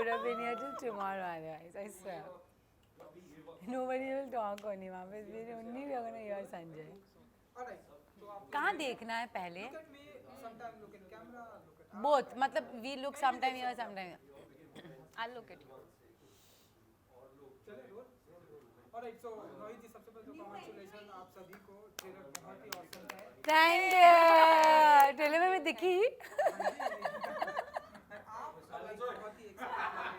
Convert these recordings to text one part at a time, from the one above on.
would have been here till tomorrow otherwise, I swear. Nobody will talk only वहाँ पे. Only we are going to hear Sanjay. Alright, तो आप कहाँ देखना है पहले? look at me, sometime look in camera, look at Both. मतलब we look sometime here, sometime. I'll look at you. चले रोल. Alright, so रोहित जी सबसे पहले तो congratulations आप सभी को. ट्रेलर बहुत ही awesome है. Thank you. ट्रेलर में मैं दिखी. आप बहुत ही excited लग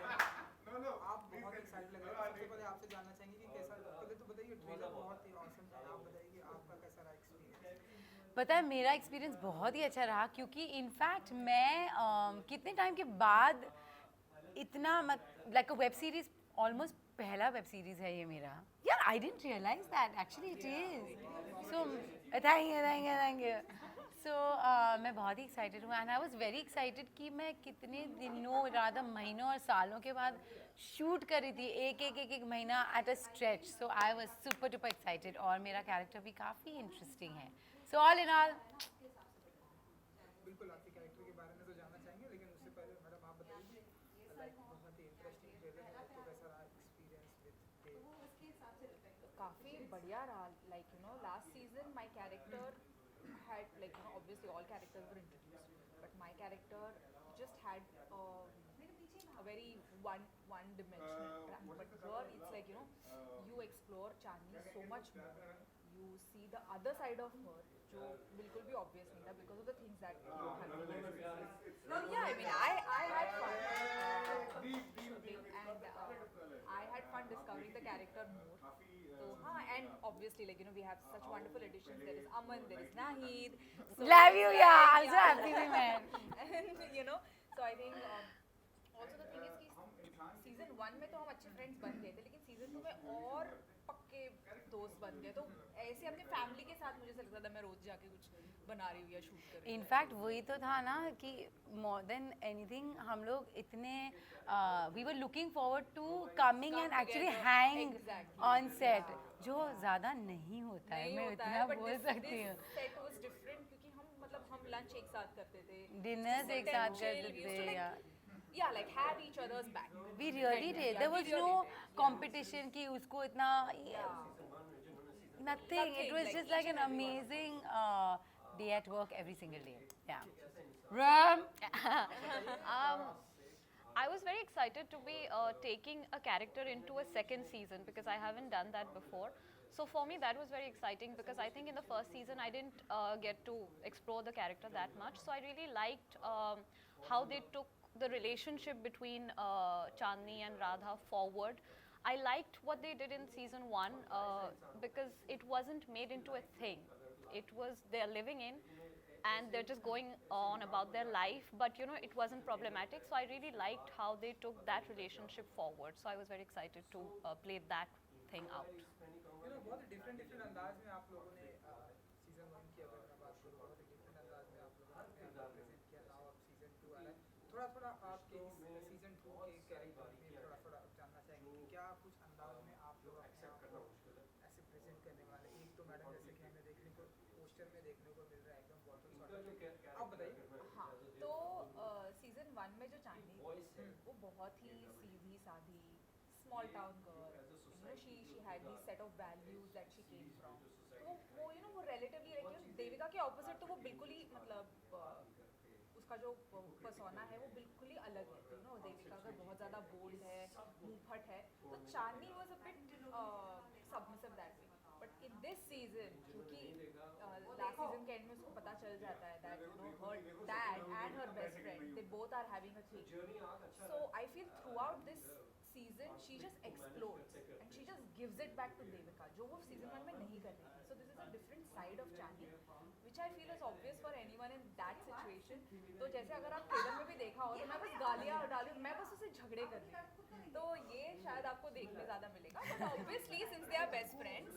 रहे हैं. आप बहुत excited लग रहे हैं. सबसे पहले आपसे जानना चाहेंगे कि कैसा. पहले तो बताइए ट्रेलर बहुत ही awesome है. आप बताइए आपका कैसा रहा एक्सपीरियंस. पता है मेरा एक्सपीरियंस बहुत ही अच्छा रहा क्योंकि इनफैक्ट मैं कितने टाइम के बाद इतना like a web series almost पहला वेब सीरीज है ये मेरा. यार I didn't realise that actually it is. So thank you. So मैं बहुत ही एक्साइटेड हूँ and I was very excited कि मैं कितने दिनों राधा महीनों और सालों के बाद शूट कर रही थी एक महीना at a stretch. So I was super duper excited और मेरा कैरेक्टर भी काफ़ी इंटरेस्टिंग है. सो ऑल इन ऑल बिल्कुल आपके कैरेक्टर के बारे में तो जानना चाहेंगे लेकिन उससे पहले मैडम आप बताइए लाइक बहुत ही इंटरेस्टिंग ट्रेलर है तो कैसा रहा एक्सपीरियंस विद काफ़ी बढ़िया रहा. Like you know last season my character had like you know obviously all characters were introduced but my character just had a very one dimensional but here it's like you know you explore Chandni so much more. You see the other side of her जो बिल्कुल भी obvious नहीं था because of the things that you have been. Yeah, I mean I had fun shooting and I had fun discovering the character more. So and obviously like you know we have such wonderful additions. There is Aman, there is Nahid. So love you. it's Yeah, like, I'm so happy we met. and you know so I think also the thing is कि season 1 में तो हम अच्छे friends बन गए थे लेकिन season 2 में और पक्के दोस्त बन गए. तो ऐसे अपने फैमिली के साथ मुझे ऐसा लगता था मैं रोज जाके कुछ बना रही हूँ या शूट कर रही हूँ. इनफैक्ट वही तो था ना कि मोर देन एनीथिंग हम लोग इतने we were looking forward to coming and actually hang on set जो ज़्यादा नहीं होता है. मैं इतना बोल सकती हूँ. सेट वाज डिफरेंट क्योंकि हम लंच एक साथ करते थे, डिनर्स एक साथ करते थे. Yeah like have each other's back. We really did. There was no competition कि उसको इतना nothing. It was just like an amazing day at work every single day. Yeah. Ram. I was very excited to be taking a character into a second season because I haven't done that before. So for me that was very exciting because I think in the first season I didn't get to explore the character that much. So I really liked how they took the relationship between Chandni and Radha forward. I liked what they did in season 1 because it wasn't made into a thing. It was they're living in and they're just going on about their life, but you know it wasn't problematic. So I really liked how they took that relationship forward. So I was very excited to play that thing out. You know बहुत ही different अंदाज में आप लोगों ने season 1 की अगर मैं बात करूँ बहुत ही डिफरेंट अंदाज में आप लोगों ने प्रेजेंट किया था. अब सीजन 2 आ रहा है. थोड़ा आपके इस सीजन 2 के कैरेक्टर में थोड़ा जानना चाहेंगे कि क्या कुछ अंदाज में आप लोग अपने आप को ऐसे प्रेजेंट करने वाले. एक तो मैडम जैसे कि हमें देखने को पोस्टर में देखने को मिल रहा है एकदम बॉटल शॉट. आप बताइए. हाँ तो सीजन 1 में जो चांदनी थी वो बहुत ही सीधी साधी small town girl. You know she had these set of values that she came from. तो वो you know वो relatively like you know Devika के opposite तो वो बिल्कुल ही मतलब उसका जो persona है वो बिल्कुल ही अलग है. तो you know देविका अगर बहुत ज़्यादा bold है, मुंहफट है, तो चांदनी was a bit submissive that way. But in this season क्योंकि last season के end में उसको पता चल जाता है that you know her dad and her best friend they both are having a thing. So I feel throughout this season she just explodes and she just gives it back to Devika जो वो season 1 में नहीं कर रही थी. So this is a different side of Chandni which I feel is obvious for anyone in that situation. तो जैसे अगर आप ट्रेलर में भी देखा हो तो मैं बस गालियाँ डाली, मैं बस उसे झगड़े कर रही हूँ. तो ये शायद आपको देखने ज़्यादा मिलेगा. But obviously since they are best friends,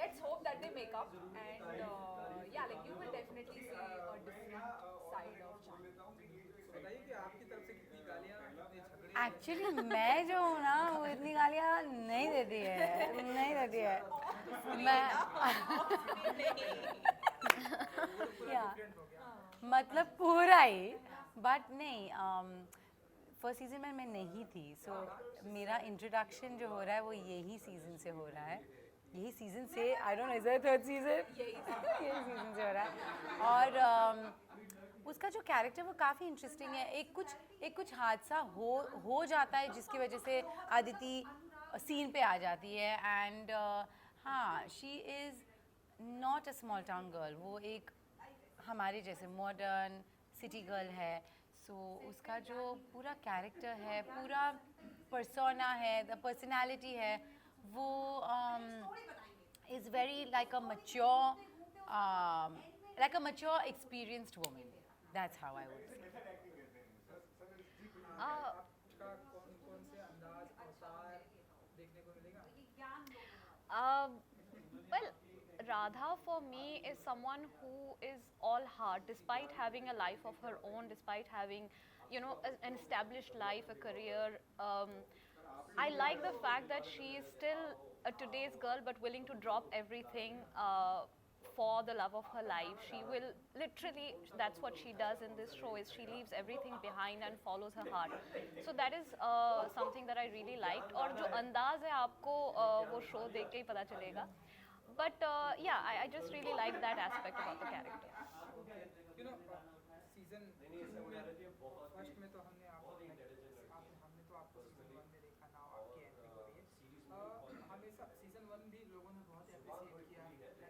let's hope that they make up and yeah like you will definitely see a different side of Chandni. बताइए कि आपकी तरफ से कितनी गालियाँ कितने झगड़े. एक्चुअली मैं जो हूँ ना वो इतनी गालियाँ नहीं देती है. नहीं देती है. मैं मतलब पूरा ही. बट नहीं फर्स्ट सीजन में मैं नहीं थी, सो मेरा इंट्रोडक्शन जो हो रहा है वो यही सीज़न से हो रहा है, यही सीज़न से, I don't know is it third season, यही सीज़न से हो रहा है। और उसका जो कैरेक्टर वो काफ़ी इंटरेस्टिंग है। एक कुछ हादसा हो जाता है जिसकी वजह से अदिति सीन पे आ जाती है, एंड हाँ, she is not a small town girl, वो एक हमारे जैसे मॉडर्न सिटी गर्ल है। सो उसका जो पूरा कैरेक्टर है, पूरा पर्सोना है, द पर्सनालिटी है, वो is very like a mature experienced woman. That's how I would say. आपका कौन से अंदाज अवतार देखने को मिलेगा? Well, Radha for me is someone who is all heart, despite having a life of her own, despite having, you know, an established life, a career. I like the fact that she is still a today's girl, but willing to drop everything for the love of her life. She will literally, that's what she does in this show, is she leaves everything behind and follows her heart. So that is something that I really liked. और जो अंदाज है आपको वो show देख के ही पता चलेगा. But yeah, I just really like that aspect about the character. You know, season first में तो हमने हमने तो आपको सीजन 1 में देखा, नाउ आपकी एंट्री हो रही है। हमेशा सीजन 1 भी लोगों ने बहुत अप्रिशिएट किया,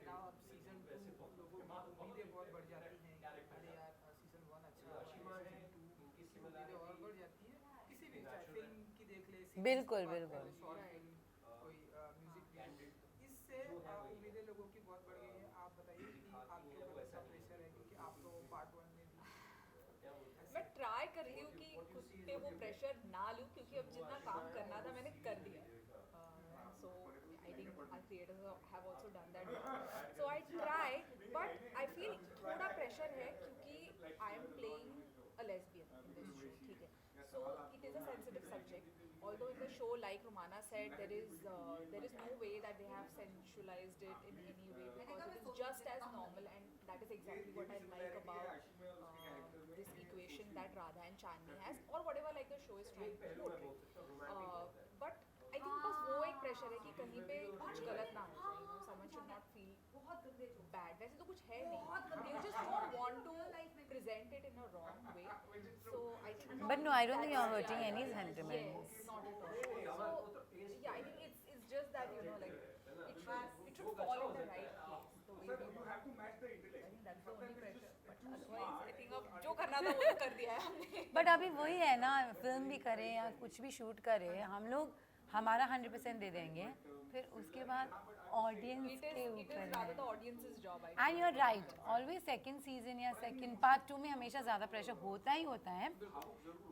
नाउ अब सीजन 2 लोगों की उम्मीदें बहुत बढ़ जाती हैं कि अरे यार सीजन 1 अच्छा, सीजन 2 की उम्मीदें और बढ़ जाती हैं। किसी भी चाहे फिल्म की देख ले, बिल्कुल बिल्कुल, शॉर्ट फिल्म, कोई म्यूजिक वीडियो, इससे उम्मीदें लोगों की बहुत बढ़ गई हैं। आप बताइए कि आपके ऊपर कैसा प्रेशर है, क्योंकि आप तो पार्ट 1 में भी मैं ट्राई कर रही हूँ कि खुद पे वो प्रेशर ना लूँ, क्योंकि अब जितना काम करना था मैंने कर दिया। So I think our creators have also done that, so I try, but I feel थोड़ा प्रेशर है क्योंकि I am playing a lesbian in this show, ठीक है। So it is a sensitive subject, although in the show, like Romana said, there is no way that they have sensualized it in any way, because it is just as normal, and that is exactly what I like about this equation that Radha and Chandni has, or whatever like the show is trying to portray. But I think बस वो एक pressure है कि कहीं पे कुछ गलत ना हो जाए, someone should not feel bad. वैसे तो कुछ है नहीं, you just don't want to present it in a wrong way. So I think. but no, I don't think you're hurting any sentiments. Yes, not at all. So yeah, I think it's just that, you know, like it should fall in the right place. The way we have to match the intellect. I think that's the only pressure. But otherwise, I think अब जो करना था वो तो कर दिया है हमने. बट अभी वही है ना, फिल्म भी करें या कुछ भी शूट करें, हम लोग हमारा 100% दे देंगे, फिर उसके बाद ऑडियंस It के is ऊपर rather है। the audience's job. I and you are right, always second season या सेकेंड पार्ट 2 में हमेशा ज़्यादा प्रेशर होता ही होता है,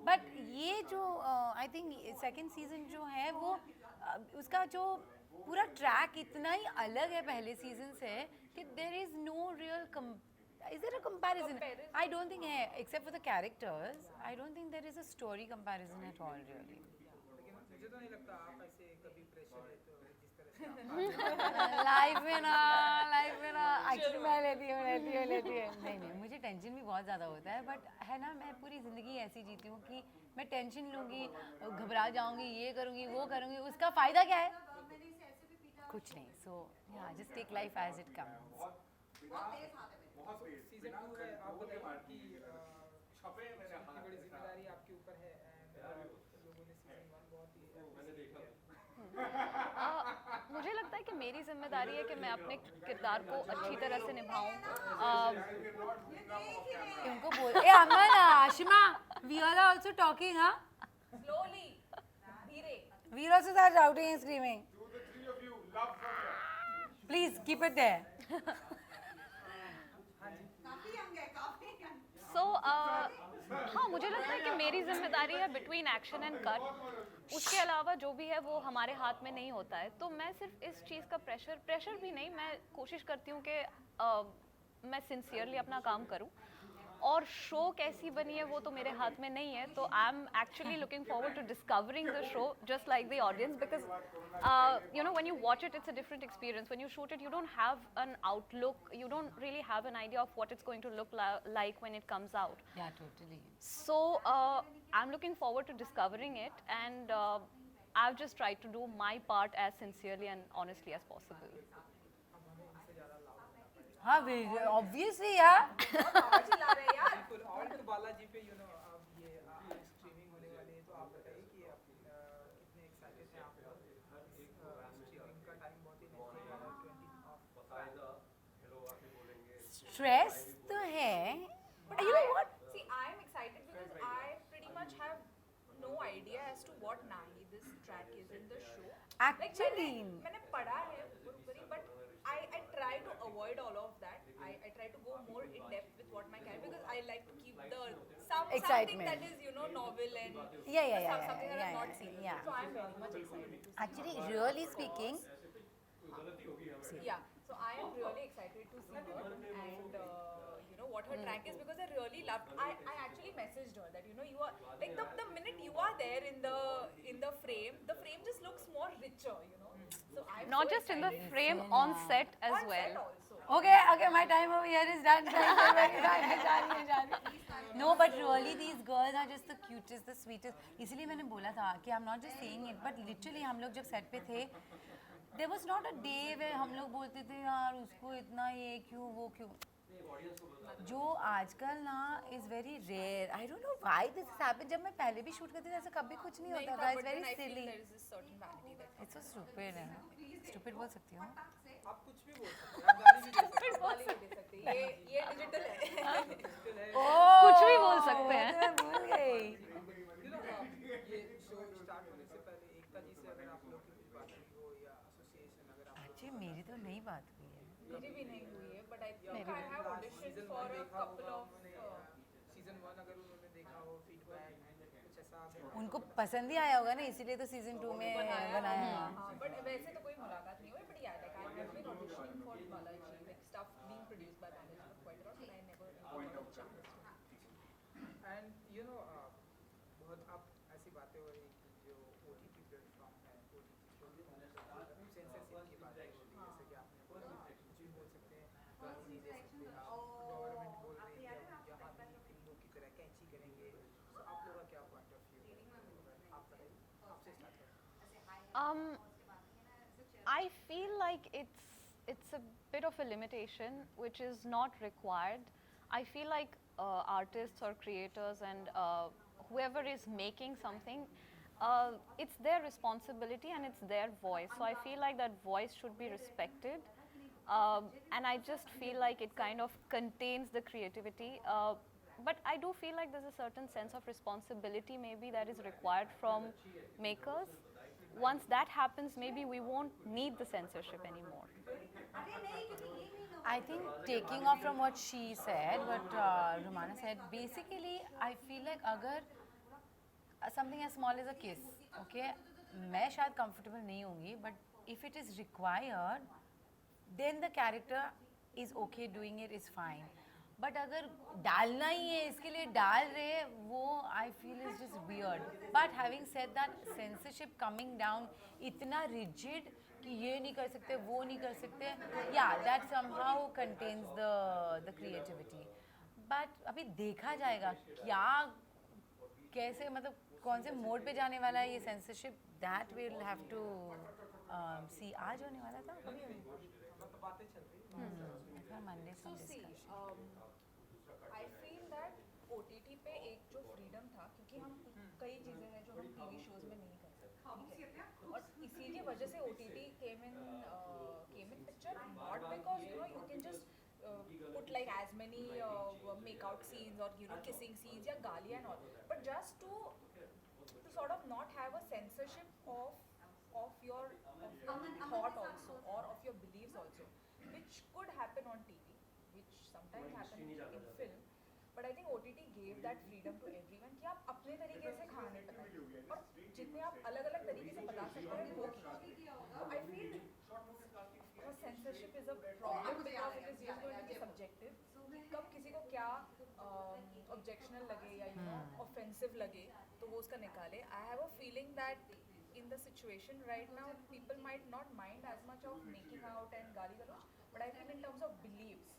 बट ये जो आई थिंक सेकेंड सीजन जो है वो उसका जो पूरा ट्रैक इतना ही अलग है पहले सीजन से कि there is no real is there a comparison? I don't think है, except for the characters, I don't think there is a story comparison at all really. लेकिन मुझे तो नहीं लगता आप ऐसे कभी प्रेशर लेते हो जिस तरह से आप लाइफ में ना एक्चुअली मैं लेती हूँ नहीं, मुझे टेंशन भी बहुत ज़्यादा होता है, बट है ना, मैं पूरी ज़िंदगी ऐसी जीती हूँ कि मैं टेंशन लूँगी, घबरा जाऊँगी, ये करूँगी, वो करूँगी, उसका फ़ायदा क्या है? कुछ नहीं। So yeah just take life as it comes. Season 2 है, आप बताइए कि सबसे बड़ी जिम्मेदारी आपके ऊपर है, एंड लोगों ने सीजन 1 बहुत ही मुझे लगता है कि मेरी जिम्मेदारी है कि मैं अपने किरदार को अच्छी तरह से निभाऊं. उनको बोल, ए अमन, Ashima, we all are also talking, हाँ? slowly, धीरे. We also start shouting and screaming. Please keep it there. So हाँ, मुझे लगता है कि मेरी जिम्मेदारी है बिटवीन एक्शन एंड कट. उसके अलावा जो भी है वो हमारे हाथ में नहीं होता है. तो मैं सिर्फ इस चीज़ का प्रेशर भी नहीं, मैं कोशिश करती हूँ कि मैं सिंसियरली अपना काम करूँ. और शो कैसी बनी है वो तो मेरे हाथ में नहीं है, तो I am actually looking forward to discovering the show just like the audience, because you know, when you watch it, it's a different experience. When you shoot it, you don't have an outlook, you don't really have an idea of what it's going to look like when it comes out. Yeah, totally. So I'm looking forward to discovering it, and I've just tried to do my part as sincerely and honestly as possible. हाँ, obviously यार. आवाज ही ला रहे हैं यार. बिल्कुल. और तो बालाजी पे you know अब ये स्ट्रीमिंग होने वाली है, तो आप बताइए कि आप कितने एक्साइटेड हैं आप लोग. स्ट्रीमिंग का टाइम बहुत ही नजदीक आ रहा है, 20 Stress तो है. But you know what? See, I am excited because I pretty much have no idea as to what Nahi this track is in the show. Actually. मैंने पढ़ा है ऊपरी, but I try to avoid all of that. I try to go more in depth with what my character, because I like to keep the something Excitement. that is, you know, novel and Yeah. something that I've not seen. Yeah. So I'm very much excited to see. Actually, really speaking, Yeah, so I am really excited to see her and you know what her track is, because I really loved. I actually messaged her that, you know, you are like the minute you are there in the frame just looks more richer, you know. So I'm Not so just in the excited. frame, on set as On well. set also. okay, my time over here is done. No, but really these girls are just the cutest, the sweetest. इसलिए मैंने बोला था कि I'm not just saying it, but literally हम लोग जब set पे थे, there was not a day where हम लोग बोलते थे यार उसको इतना ये क्यों वो क्यों. जो आजकल ना is very rare. I don't know why this has happened. जब मैं पहले भी shoot करती थी ऐसा कभी कुछ नहीं होता था. It's But then very I feel silly. there is this certain vanity that It's so stupid है. Stupid बोल सकती हूँ. आप कुछ भी बोल सकते हैं, आप गाली भी दे सकते हैं. गाली नहीं दे सकते. ये डिजिटल है. Digital है. कुछ भी बोल सकते हैं. मैं भूल गई. You know, ये शो स्टार्ट होने से पहले एकता जी से अगर आप लोग की कुछ बात हुई हो या एसोसिएशन अगर आप Actually मेरी तो नहीं बात हुई है. मेरी भी नहीं हुई है, but I think I have auditioned for a couple of season 1 अगर उन्होंने देखा हो फीडबैक कुछ ऐसा अगर उनको पसंद ही आया होगा ना, इसीलिए तो सीजन 2 में बनाया है. हाँ, but वैसे तो कोई मुलाकात नहीं हुई, but yeah, like I have been auditioning for Balaji, like stuff being produced by Balaji for quite a lot, but I never got a chance to. And you know बहुत आप ऐसी बातें हो रही कि जो ओटीटी प्लेटफॉर्म है, OTT platform censorship की बात हो रही है, जैसे कि आपने बोला कुछ भी बोल सकते हैं, गाली नहीं दे सकते आप, गवर्नमेंट बोल रही है जहाँ भी फिल्मों की तरह कैंची करेंगे. तो आप लोगों का क्या पॉइंट ऑफ व्यू है? आप बताइए, आपसे स्टार्ट करें. I feel like it's a bit of a limitation which is not required. I feel like artists or creators and whoever is making something, it's their responsibility and it's their voice. So I feel like that voice should be respected. And I just feel like it kind of contains the creativity. But I do feel like there's a certain sense of responsibility maybe that is required from makers. Once that happens, maybe we won't need the censorship anymore. I think taking off from what she said, what Romana said, basically I feel like अगर something as small as a kiss, okay, मैं शायद comfortable नहीं होंगी, but if it is required, then the character is okay doing it, is fine. But अगर डालना ही है इसके लिए डाल रहे वो I feel is just weird. But having said that, censorship coming down इतना rigid कि ये नहीं कर सकते वो नहीं कर सकते, yeah, that somehow contains the creativity. But अभी देखा जाएगा क्या कैसे मतलब कौन से मोड पे जाने वाला है ये censorship, that we'll have to see. आज होने वाला था बातें चल रही है. Monday So some see, discussion. I feel that OTT पे एक जो freedom था, क्योंकि हम कई चीज़ें हैं जो हम टीवी शोज में नहीं कर सकते, ठीक है? और इसी की वजह से OTT came in picture, not because you know you can just put like as many make out scenes or you know kissing scenes या गालियाँ and all, but just to sort of not have a censorship of your thought also or of your beliefs also, which could happen on TV, which sometimes happen in film, but I think OTT gave that freedom to everyone कि आप अपने तरीके से कहानी बताइए और जितने आप अलग-अलग तरीके से बता सकते हैं वो कीजिए. So I feel censorship is a problem because it is just going to be subjective. कब किसी को क्या प्रोफेशनल लगे या यू नो ऑफेंसिव लगे तो वो उसका निकाले. I have a feeling that in the situation right now people might not mind as much of making out and गाली गलौज, but I feel in terms of beliefs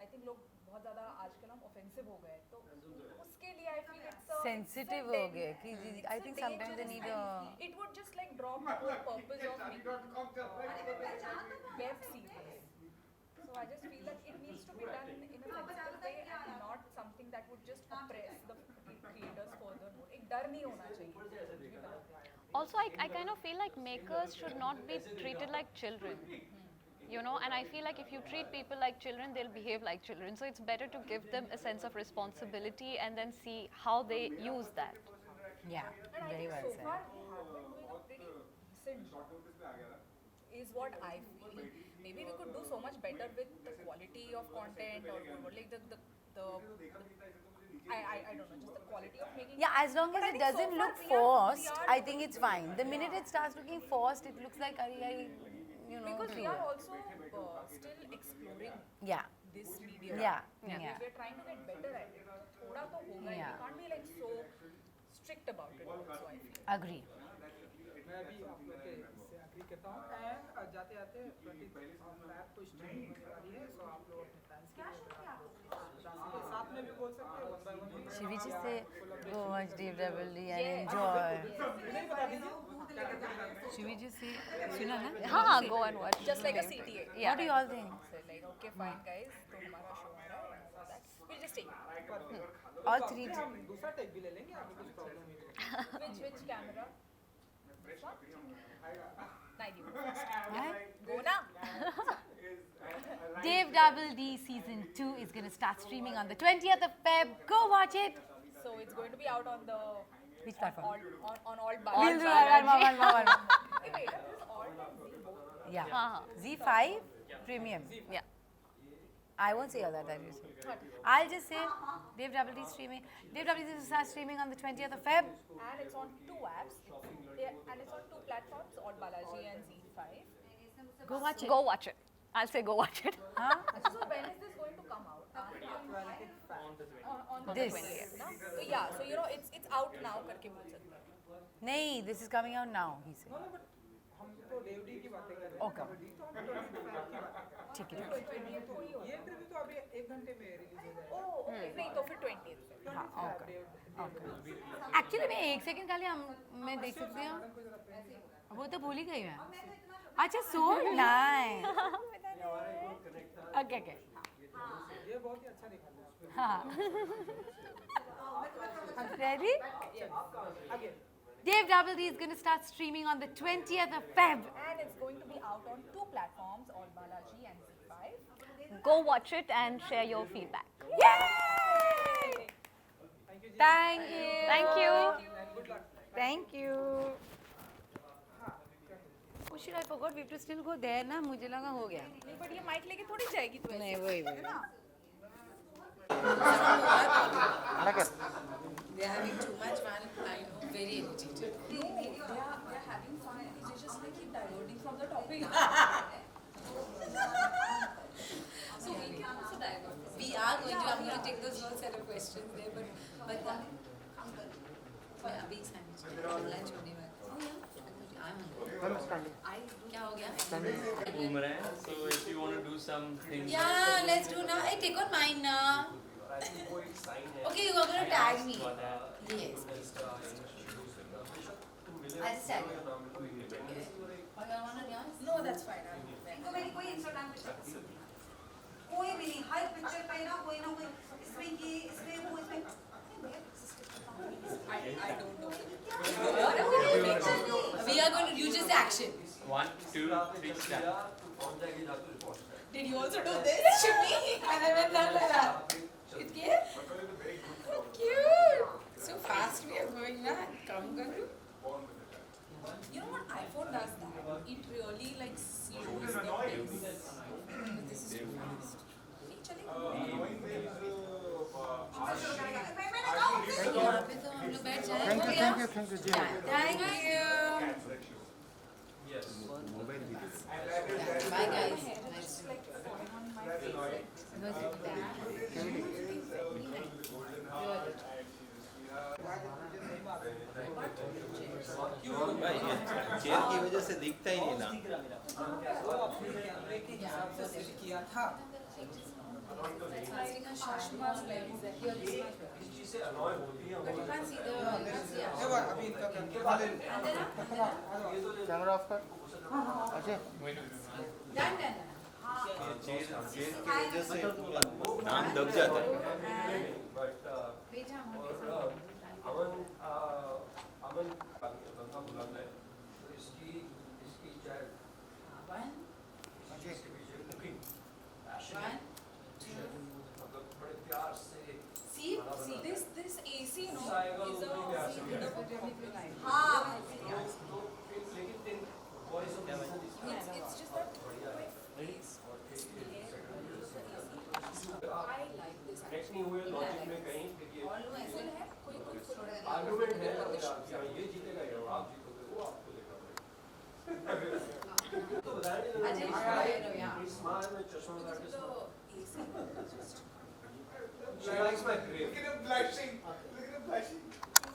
I think लोग बहुत ज़्यादा आजकल हम offensive हो गए तो उसके लिए I feel it's a Sensitive हो गए कि I think sometimes they need a it would just like drop the whole purpose of making web series. So I just feel that it needs to be done in a sensible way and not something that would just oppress the creators furthermore. एक डर नहीं होना चाहिए कुछ भी बनाते हैं. Also, I kind of feel like makers should not be treated like children. You know, and I feel like if you treat people like children, they'll behave like children. So it's better to give them a sense of responsibility and then see how they use that. yeah, And I very think well so said. far we have been doing a pretty decent job, is what I feel. Maybe we could do so much better with the quality of content or like the I don't know, just the quality of making. Yeah, as long But as I it think so doesn't far look we forced, are I doing think it's it. fine. The minute it starts looking forced, it looks like you know, Because we too. are also still exploring Yeah, this medium. yeah, Yeah. yeah. We're trying to get better at it. थोड़ा तो होगा ही. Yeah. We can't be like so strict about it also, I feel. Agree. मैं भी आप लोग के इससे agree करता हूँ. एंड जाते जाते 20 फ्लैट को स्ट्रीमिंग होने वाली है, सो आप लोग अपने प्लान्स के लिए साथ में भी बोल सकते हैं, वन बाय वन भी. Should we just say, go watch Dave Double D and Yes. enjoy? नहीं बता दीजिए क्या क्या करना. Should we just say, सुना ना? Haan, go and watch. Just like a CTA. What do you all think? So like, okay, fine guys, तो हमारा शो आ रहा है and all that. We'll just take it. All three. हम दूसरा take भी ले लेंगे, आपको कुछ प्रॉब्लम नहीं है. Which camera? This one? Nahi, you go first. Huh? Go na. Dave Double D season 2 is going to start streaming on the 20th of Feb. Go watch it. So it's going to be out on the Which platform? on all We'll do Balaji. one more. Hey, wait, this is all on Z both. Yeah. Uh-huh. Z5 Premium. Yeah. I won't say all that. I'll just say Dave Double D streaming. Dave Double D is going to start streaming on the 20th of Feb. And it's on 2 apps. And it's on 2 platforms, All Balaji and Z5. Go watch it. Go watch it. I'll say go watch it. Huh? So when is this going to come out? On the This. 20th, na? So yeah, so you know it's out now करके बोल सकते हैं. Nahin, this is coming out now, he said. No, but हम तो डेवडी की बातें कर रहे हैं. Okay. कबड्डी तो हम 25 की बात कर रहे हैं. ठीक है. 20th को ही होगा. ये इंटरव्यू तो अभी 1 घंटे में रिलीज हो जाएगा. Oh, okay. नहीं तो फिर 20th. हाँ, okay. Actually, मैं एक सेकंड खाली मैं देख सकती हूँ. वो तो भूल ही गई मैं. अच्छा, so nice. Okay, okay. ये बहुत ही अच्छा दिखा था. हाँ. Ready? आगे. Dave Double D is going to start streaming on the 20th of Feb. And it's going to be out on 2 platforms, All Balaji and Z5. Go watch it and share your feedback. Yay! Thank you ji. Thank you. Thank you. And good luck. Thank you. Oh shit, I forgot we have to still go there ना. मुझे लगा हो गया. नहीं but ये mic लेके थोड़ी जाएगी तू ऐसे. नहीं वही वही. They're having too much fun. I know, very irritated. They're having fun. They just like keep diverting from the topic. So we can also divert. We are going to. I'm going to take this whole set of questions there, but अभी sandwich lunch होने वाला. Oh yeah. I'm hungry. क्या हो गया? Boomerang. So if you want to do some things. Yeah, let's do now. Hey, take on mine now. Okay, you are going to tag me. Yes. I'll just tag you. Okay. Or you want on yours? No, that's fine. इनको मेरी कोई Instagram पे कोई भी नहीं हर picture पे ना कोई इसमें ये इसमें वो इसमें I don't know. We are going to do just action. 1, 2, 3, start. Did you also do this to me? And I went down like that. It's cute. So cute. So fast we are going now. Come, Garu. You know what iPhone does that? It really like slows the pace. This is too fast. नहीं चलेगा. यहाँ पे तो हम लोग बैठ जाए. Thank you. Thank you. Bye guys. Nice. Like falling on my face. Go sit down. भाई ये चेयर की वजह से दिखता ही नहीं ना। वो अपने कैमरे के हिसाब से सेट किया था। देखो अभी इनका करके कैमरा ऑफ कर अजय चेयर की वजह से नाम दब जाता है। This AC, no, is a bit of a problem. हाँ It's just that my face I like this actually. Full है, कोई Look at him blushing. Look at him blushing.